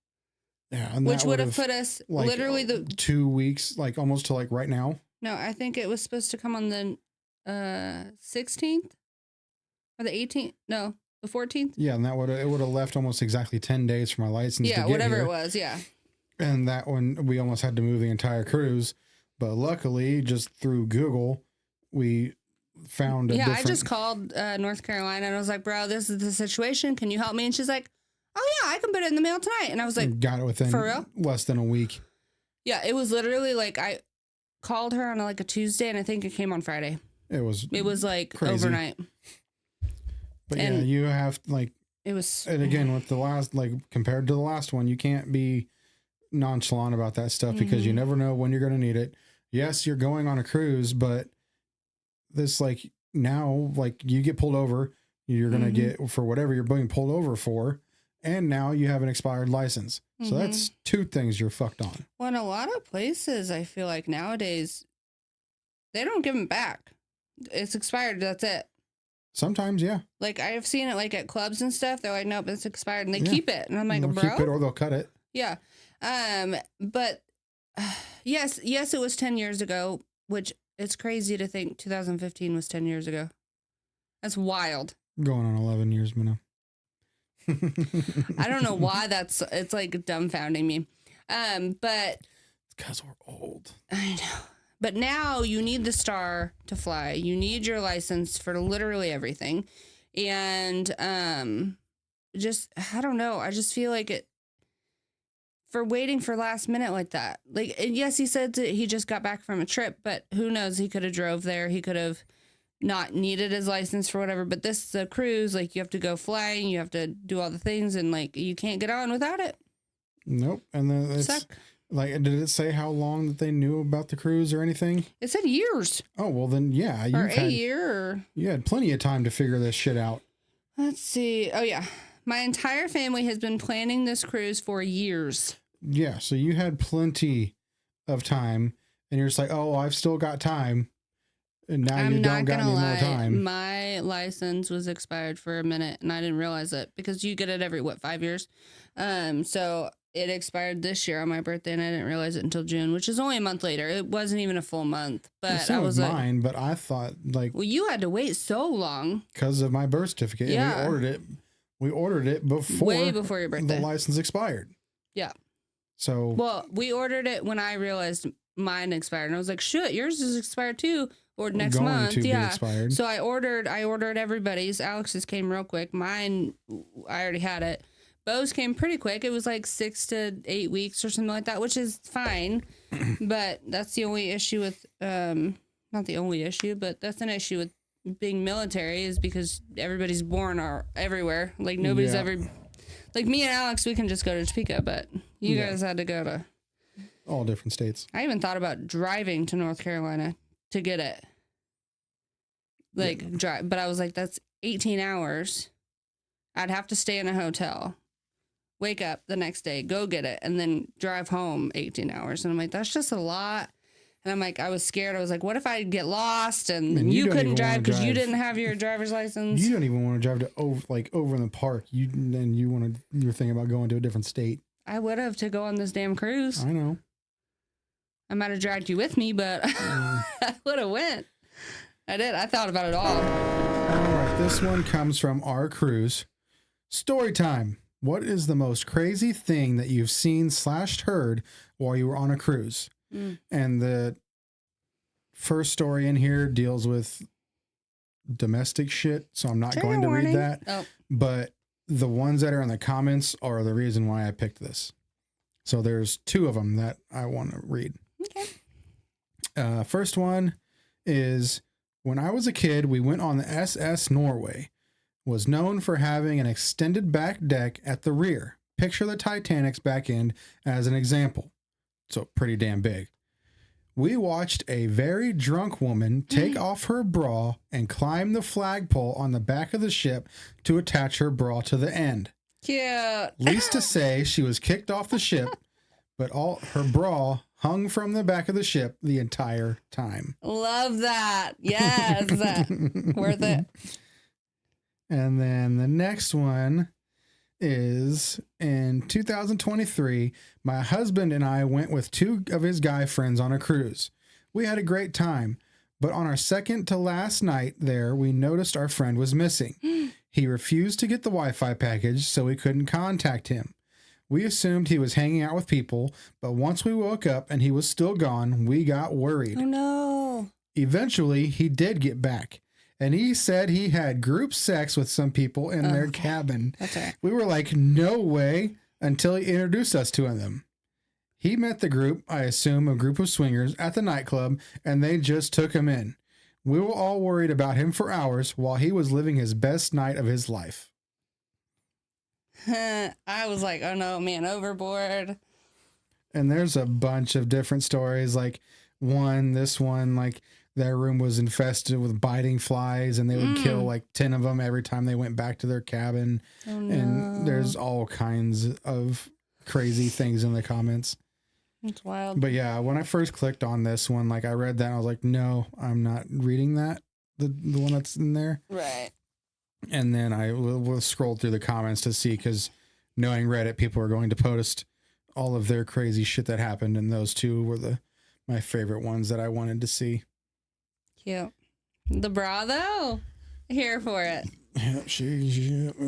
A: Yeah, and
B: which would have put us
A: like
B: literally
A: 2 weeks, like almost to like right now.
B: No, I think it was supposed to come on the 16th or the 18th. No, the 14th.
A: Yeah, and it would have left almost exactly 10 days for my license.
B: Yeah,
A: to get
B: whatever
A: here.
B: It was. Yeah.
A: And that one, we almost had to move the entire cruise, but luckily, just through Google, we found
B: I just called North Carolina and I was like, "Bro, this is the situation. Can you help me?" And she's like, "Oh yeah, I can put it in the mail tonight." And I was like,
A: "Got it within
B: for real?
A: Less than a week."
B: Yeah, it was literally like I called her on like a Tuesday, and I think it came on Friday. It was like crazy. Overnight.
A: But and yeah, you have like
B: it was.
A: And again, with the last, like compared to the last one, you can't be nonchalant about that stuff because you never know when you're going to need it. Yes, you're going on a cruise, but this like now, like you get pulled over, you're going to get for whatever you're being pulled over for. And now you have an expired license. So that's 2 things you're fucked on.
B: Well, in a lot of places, I feel like nowadays, they don't give them back. It's expired. That's it.
A: Sometimes, yeah.
B: Like, I've seen it like at clubs and stuff. They're like, nope, it's expired. And they keep it. And I'm like,
A: they'll
B: bro?
A: keep it or they'll cut it.
B: Yeah. But yes, it was 10 years ago, which it's crazy to think 2015 was 10 years ago. That's wild.
A: Going on 11 years, Minna.
B: I don't know why it's like dumbfounding me. But
A: it's because we're old.
B: I know. But now you need the star to fly. You need your license for literally everything. And just I don't know. I just feel like it for waiting for last minute like that. Like, and yes, he said that he just got back from a trip, but who knows? He could have drove there. He could have not needed his license for whatever, but this is a cruise. Like, you have to go flying, you have to do all the things, and like you can't get on without it.
A: Nope. And then it's like, did it say how long that they knew about the cruise or anything?
B: It said years.
A: Oh, well then, yeah,
B: or a year. Or...
A: You had plenty of time to figure this shit out.
B: Let's see. Oh yeah, my entire family has been planning this cruise for years.
A: Yeah, so you had plenty of time, and you're just like, oh, I've still got time. And now you don't got any more time.
B: My license was expired for a minute and I didn't realize it because you get it every 5 years. So it expired this year on my birthday and I didn't realize it until June, which is only a month later. It wasn't even a full month. But I was like,
A: mine, but I thought like,
B: well, you had to wait so long
A: because of my birth certificate. Yeah. And we ordered it way before your birthday. The license expired.
B: Yeah.
A: So
B: well, we ordered it when I realized mine expired and I was like, shit, yours is expired too. Or next month, yeah. So I ordered everybody's. Alex's came real quick. Mine, I already had it. Bo's came pretty quick. It was like 6 to 8 weeks or something like that, which is fine. But that's the only issue with, not the only issue, but that's an issue with being military is because everybody's born everywhere. Like nobody's ever, like me and Alex, we can just go to Topeka, but you guys had to go to
A: all different states.
B: I even thought about driving to North Carolina to get it. Like drive, but I was like, that's 18 hours. I'd have to stay in a hotel, wake up the next day, go get it, and then drive home 18 hours. And I'm like, that's just a lot. And I'm like, I was scared. I was like, what if I get lost and
A: And you
B: you
A: don't
B: couldn't
A: even
B: drive
A: wanna
B: because you
A: drive.
B: didn't have your driver's license?
A: You don't even want to drive to over in the park. You're thinking about going to a different state.
B: I would have to go on this damn cruise.
A: I know.
B: I might have dragged you with me, but I would have went. I did. I thought about it all.
A: All right. This one comes from our cruise. Story time. What is the most crazy thing that you've seen / heard while you were on a cruise? And the first story in here deals with domestic shit, so I'm not going to read that.
B: Oh.
A: But the ones that are in the comments are the reason why I picked this. So there's 2 of them that I want to read.
B: Okay.
A: First one is, when I was a kid, we went on the SS Norway. Was known for having an extended back deck at the rear. Picture the Titanic's back end as an example. So pretty damn big. We watched a very drunk woman take off her bra and climb the flagpole on the back of the ship to attach her bra to the end.
B: Cute.
A: Least to say, she was kicked off the ship, but all her bra hung from the back of the ship the entire time.
B: Love that. Yes. Worth it.
A: And then the next one is, in 2023, my husband and I went with 2 of his guy friends on a cruise. We had a great time, but on our second to last night there, we noticed our friend was missing. He refused to get the Wi-Fi package, so we couldn't contact him. We assumed he was hanging out with people, but once we woke up and he was still gone, we got worried.
B: Oh, no.
A: Eventually, he did get back. And he said he had group sex with some people in their cabin.
B: That's all right.
A: We were like, no way, until he introduced us to them. He met the group, I assume a group of swingers, at the nightclub, and they just took him in. We were all worried about him for hours while he was living his best night of his life.
B: I was like, oh no, man, overboard.
A: And there's a bunch of different stories. Like this one, like their room was infested with biting flies and they would kill like 10 of them every time they went back to their cabin.
B: Oh, no.
A: And there's all kinds of crazy things in the comments.
B: It's wild.
A: But yeah, when I first clicked on this one, like I read that and I was like, no, I'm not reading that. The one that's in there.
B: Right.
A: And then I will scroll through the comments to see, because knowing Reddit, people are going to post all of their crazy shit that happened. And those 2 were my favorite ones that I wanted to see.
B: Cute. The bra, though, here for it.
A: Yeah,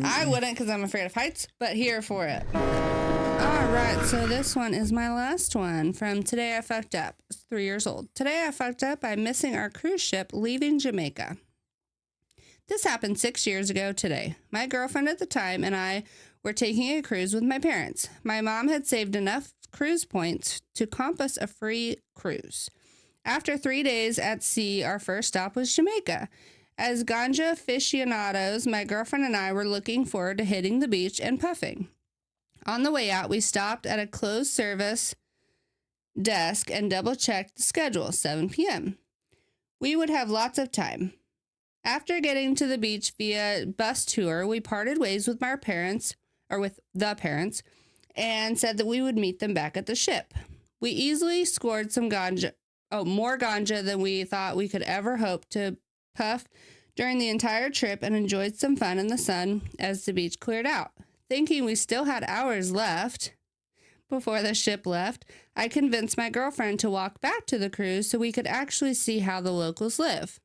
B: I wouldn't, because I'm afraid of heights, but here for it. All right, so this one is my last one from Today I Fucked Up. It's 3 years old. Today I fucked up by missing our cruise ship leaving Jamaica. This happened 6 years ago today. My girlfriend at the time and I were taking a cruise with my parents. My mom had saved enough cruise points to comp us a free cruise. After 3 days at sea, our first stop was Jamaica. As ganja aficionados, my girlfriend and I were looking forward to hitting the beach and puffing. On the way out, we stopped at a closed service desk and double-checked the schedule, 7 p.m. We would have lots of time. After getting to the beach via bus tour, we parted ways with the parents, and said that we would meet them back at the ship. We easily scored some more ganja than we thought we could ever hope to puff during the entire trip, and enjoyed some fun in the sun as the beach cleared out. Thinking we still had hours left before the ship left, I convinced my girlfriend to walk back to the cruise so we could actually see how the locals live.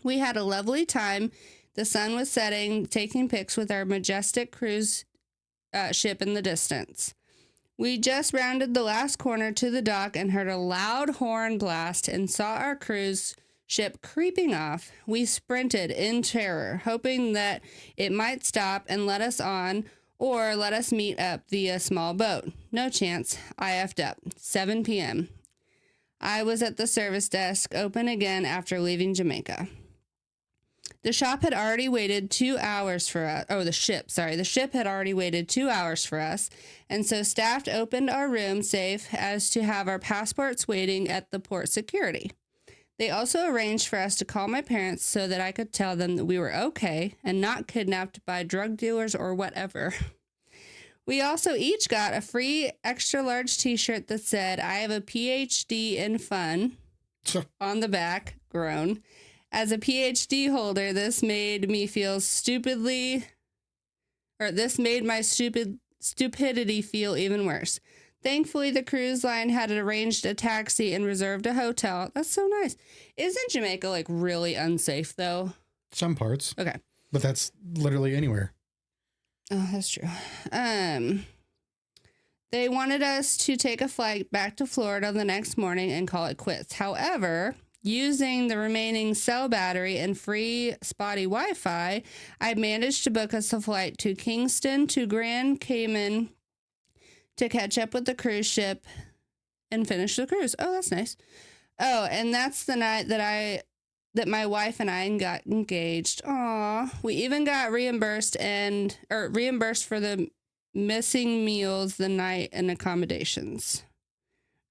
B: We had a lovely time. The sun was setting, taking pics with our majestic cruise ship in the distance. We just rounded the last corner to the dock and heard a loud horn blast and saw our cruise ship creeping off. We sprinted in terror, hoping that it might stop and let us on or let us meet up via small boat. No chance. I effed up. 7 p.m. I was at the service desk, open again after leaving Jamaica. The shop had already waited 2 hours for us. Oh, the ship had already waited 2 hours for us. And so staff opened our room safe as to have our passports waiting at the port security. They also arranged for us to call my parents so that I could tell them that we were okay and not kidnapped by drug dealers or whatever. We also each got a free extra large t-shirt that said, "I have a PhD in fun." on the back, groan. As a PhD holder, this made my stupidity feel even worse. Thankfully, the cruise line had arranged a taxi and reserved a hotel. That's so nice. Isn't Jamaica like really unsafe though?
A: Some parts.
B: Okay.
A: But that's literally anywhere.
B: Oh, that's true. They wanted us to take a flight back to Florida the next morning and call it quits. However, using the remaining cell battery and free spotty Wi-Fi, I managed to book us a flight to Kingston to Grand Cayman to catch up with the cruise ship and finish the cruise. Oh, that's nice. Oh, and that's the night that my wife and I got engaged. Aw, we even got reimbursed for the missing meals the night and accommodations.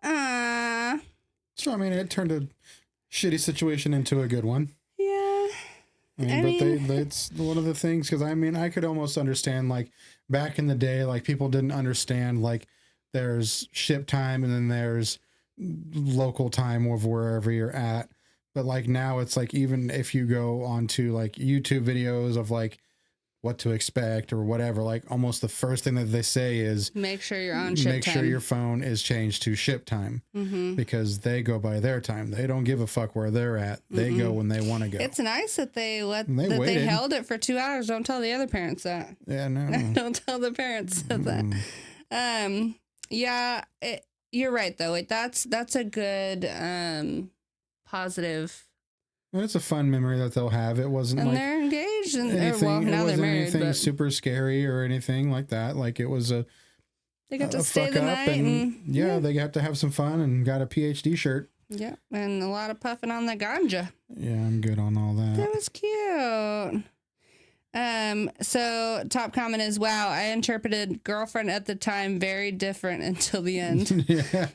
A: So, I mean, it turned a shitty situation into a good one.
B: Yeah.
A: That's one of the things, because I mean, I could almost understand, like, back in the day, like, people didn't understand, like, there's ship time and then there's local time of wherever you're at. But, like, now it's, like, even if you go onto, like, YouTube videos of, like, what to expect or whatever, like, almost the first thing that they say is
B: make sure you're on ship time.
A: Make sure your phone is changed to ship time, because they go by their time. They don't give a fuck where they're at. They go when they want to go.
B: It's nice that they
A: they
B: held it for 2 hours. Don't tell the other parents that.
A: Yeah, no.
B: Don't tell the parents that. Yeah, you're right though. That's a good positive.
A: And it's a fun memory that they'll have. It wasn't like
B: they're engaged and
A: anything,
B: now they're married.
A: Anything super scary or anything like that. Like, it was
B: they got to stay the night
A: and they got to have some fun and got a PhD shirt.
B: Yeah, and a lot of puffing on the ganja.
A: Yeah, I'm good on all that.
B: That was cute. So top comment is, wow, I interpreted girlfriend at the time very different until the end.
A: Yeah.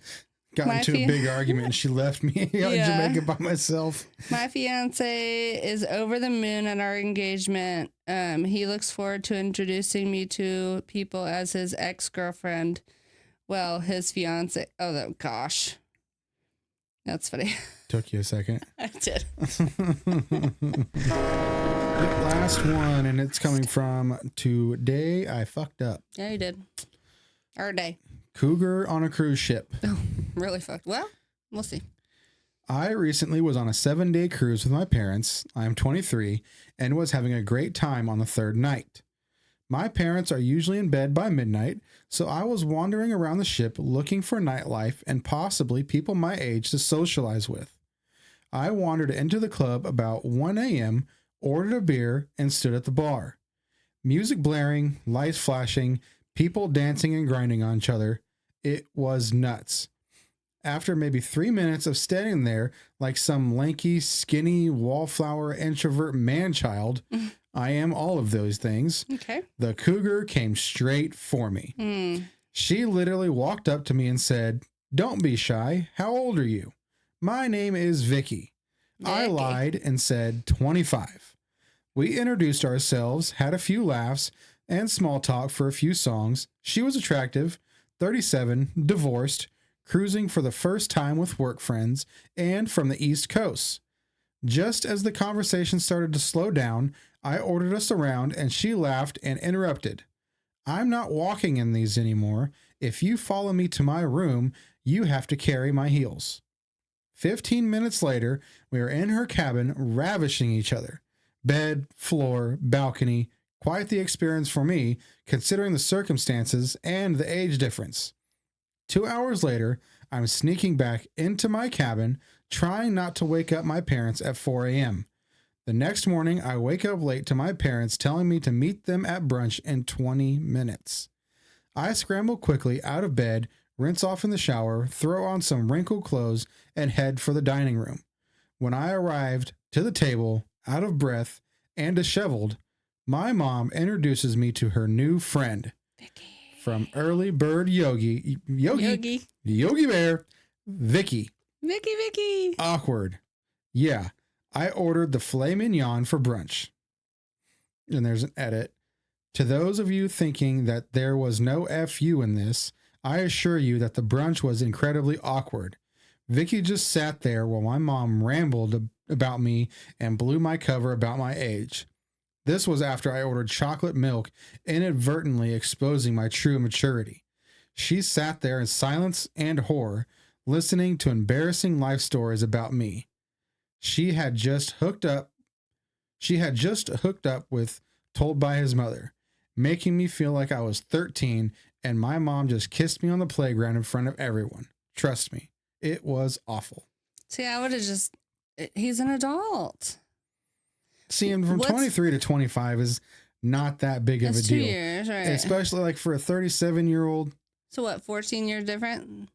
A: Got into a big argument and she left me in Jamaica by myself.
B: My fiance is over the moon at our engagement. He looks forward to introducing me to people as his ex-girlfriend. Well, his fiance. Oh, gosh. That's funny.
A: Took you a second.
B: I did.
A: Last one, and it's coming from Today I Fucked Up.
B: Yeah, you did. Our day.
A: Cougar on a cruise ship.
B: Oh, really fucked. Well, we'll see.
A: I recently was on a 7-day cruise with my parents. I'm 23 and was having a great time on the third night. My parents are usually in bed by midnight, so I was wandering around the ship looking for nightlife and possibly people my age to socialize with. I wandered into the club about 1 a.m., ordered a beer, and stood at the bar. Music blaring, lights flashing, people dancing and grinding on each other. It was nuts. After maybe 3 minutes of standing there like some lanky, skinny, wallflower introvert man-child, I am all of those things.
B: Okay.
A: The cougar came straight for me. She literally walked up to me and said, "Don't be shy. How old are you?" "My name is Vicky." I lied and said 25. We introduced ourselves, had a few laughs, and small talk for a few songs. She was attractive, 37, divorced, cruising for the first time with work friends, and from the East Coast. Just as the conversation started to slow down, I ordered us around and she laughed and interrupted. "I'm not walking in these anymore. If you follow me to my room, you have to carry my heels." 15 minutes later, we were in her cabin ravishing each other. Bed, floor, balcony, quite the experience for me, considering the circumstances and the age difference. 2 hours later, I'm sneaking back into my cabin, trying not to wake up my parents at 4 a.m. The next morning, I wake up late to my parents telling me to meet them at brunch in 20 minutes. I scramble quickly out of bed, rinse off in the shower, throw on some wrinkled clothes, and head for the dining room. When I arrived to the table, out of breath and disheveled, my mom introduces me to her new friend.
B: Vicky.
A: From early bird Yogi Bear, Vicky.
B: Vicky.
A: Awkward. Yeah, I ordered the filet mignon for brunch. And there's an edit. To those of you thinking that there was no FU in this, I assure you that the brunch was incredibly awkward. Vicky just sat there while my mom rambled about me and blew my cover about my age. This was after I ordered chocolate milk, inadvertently exposing my true maturity. She sat there in silence and horror, listening to embarrassing life stories about me. She had just hooked up with Told by his mother, making me feel like I was 13 and my mom just kissed me on the playground in front of everyone. Trust me, it was awful.
B: See, I would have he's an adult.
A: See, and from 23 to 25 is not that big of a deal.
B: 2 years, right?
A: Especially like for a 37-year-old.
B: So what, 14 years different?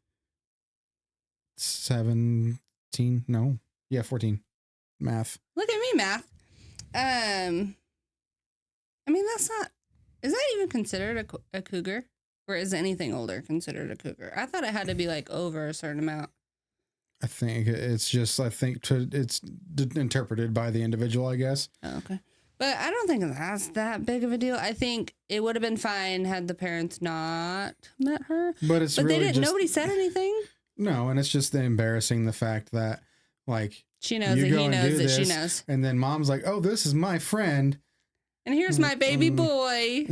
A: 17, no. Yeah, 14. Math.
B: Look at me, math. I mean, is that even considered a cougar? Or is anything older considered a cougar? I thought it had to be like over a certain amount.
A: I think it's interpreted by the individual, I guess.
B: Oh, okay. But I don't think that's that big of a deal. I think it would have been fine had the parents not met her.
A: But
B: really they didn't. Nobody said anything.
A: No, and it's just embarrassing the fact that like
B: she knows that he knows that she knows.
A: And then mom's like, "Oh, this is my friend.
B: And here's my baby boy.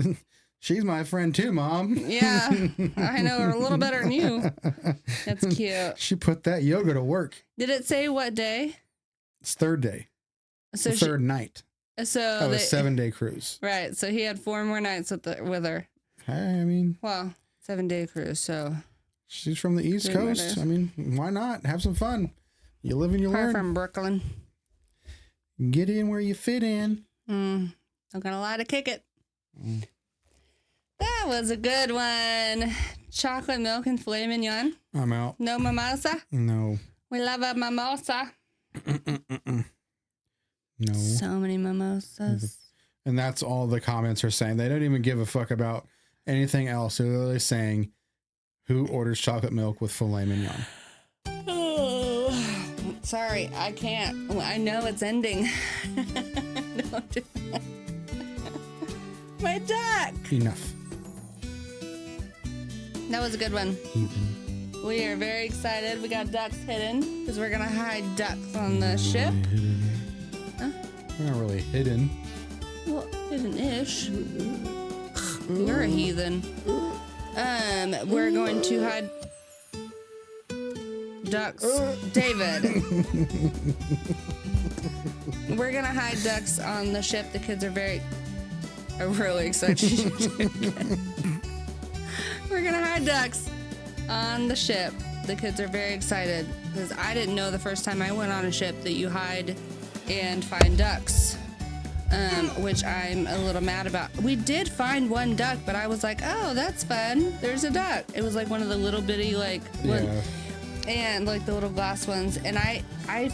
A: She's my friend too, Mom."
B: Yeah, I know her a little better than you. That's cute.
A: She put that yoga to work.
B: Did it say what day?
A: It's third day.
B: So
A: third night.
B: So
A: a 7-day cruise.
B: Right. So he had 4 more nights with her.
A: I mean,
B: well, 7-day cruise. So
A: she's from the East Coast. I mean, why not have some fun? You live and you learn.
B: From Brooklyn.
A: Get in where you fit in.
B: Not gonna lie to kick it. That was a good one. Chocolate milk and filet mignon.
A: I'm out.
B: No mimosa?
A: No.
B: We love a mimosa.
A: No.
B: So many mimosas.
A: And that's all the comments are saying. They don't even give a fuck about anything else. They're literally saying, who orders chocolate milk with filet mignon?
B: Oh, sorry, I can't. I know it's ending. Don't do that. My duck.
A: Enough.
B: That was a good one. We are very excited. We got ducks hidden because we're going to hide ducks on the ship. Huh?
A: They're not really hidden.
B: Well, hidden-ish. You're a heathen. We're going to hide ducks. David. We're going to hide ducks on the ship. The kids are really excited. We're going to hide ducks on the ship. The kids are very excited because I didn't know the first time I went on a ship that you hide and find ducks, which I'm a little mad about. We did find one duck, but I was like, oh, that's fun. There's a duck. It was like one of the little bitty, and like the little glass ones. And I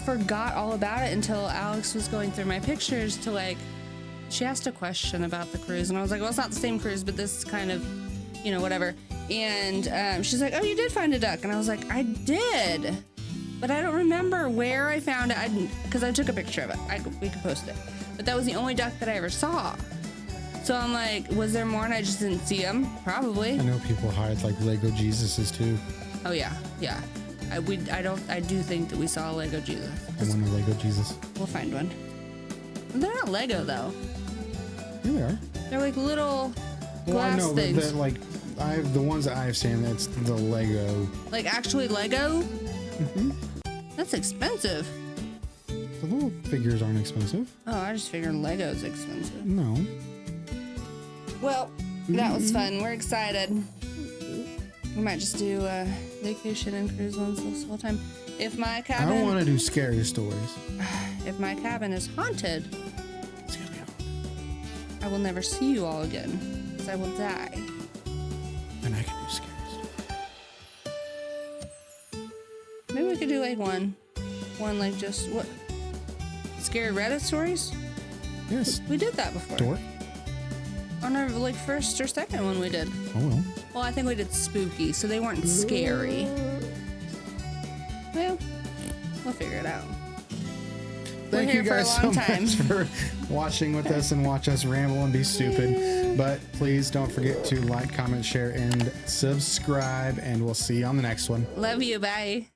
B: forgot all about it until Alex was going through my pictures to she asked a question about the cruise. And I was like, well, it's not the same cruise, but this is kind of, whatever. And she's like, oh, you did find a duck. And I was like, I did. But I don't remember where I found it. Because I took a picture of it. We could post it. But that was the only duck that I ever saw. So I'm like, was there more and I just didn't see them? Probably.
A: I know people hide like Lego Jesuses too.
B: Oh yeah, yeah. I do think that we saw a Lego Jesus.
A: I want a Lego Jesus.
B: We'll find one. They're not Lego though.
A: Yeah, they are.
B: They're like little
A: glass
B: things.
A: They're like the ones that I've seen. That's the Lego.
B: Like actually Lego.
A: Mm-hmm.
B: That's expensive.
A: The little figures aren't expensive.
B: Oh, I just figured Lego's expensive.
A: No.
B: Well, that was fun. We're excited. We might just do a vacation and cruise ones this whole time. If my cabin...
A: I don't want to do scary stories.
B: If my cabin is haunted,
A: it's gonna be haunted.
B: I will never see you all again, because I will die.
A: And I can do scary stories.
B: Maybe we could do like one like just what? Scary Reddit stories?
A: Yes.
B: We did that before.
A: Dork?
B: On our like first or second one we did.
A: Oh well.
B: Well, I think we did spooky, so they weren't scary. Well, we'll figure it out.
A: Thank you guys so much for watching with us and watch us ramble and be stupid. But please don't forget to like, comment, share, and subscribe. And we'll see you on the next one.
B: Love you. Bye.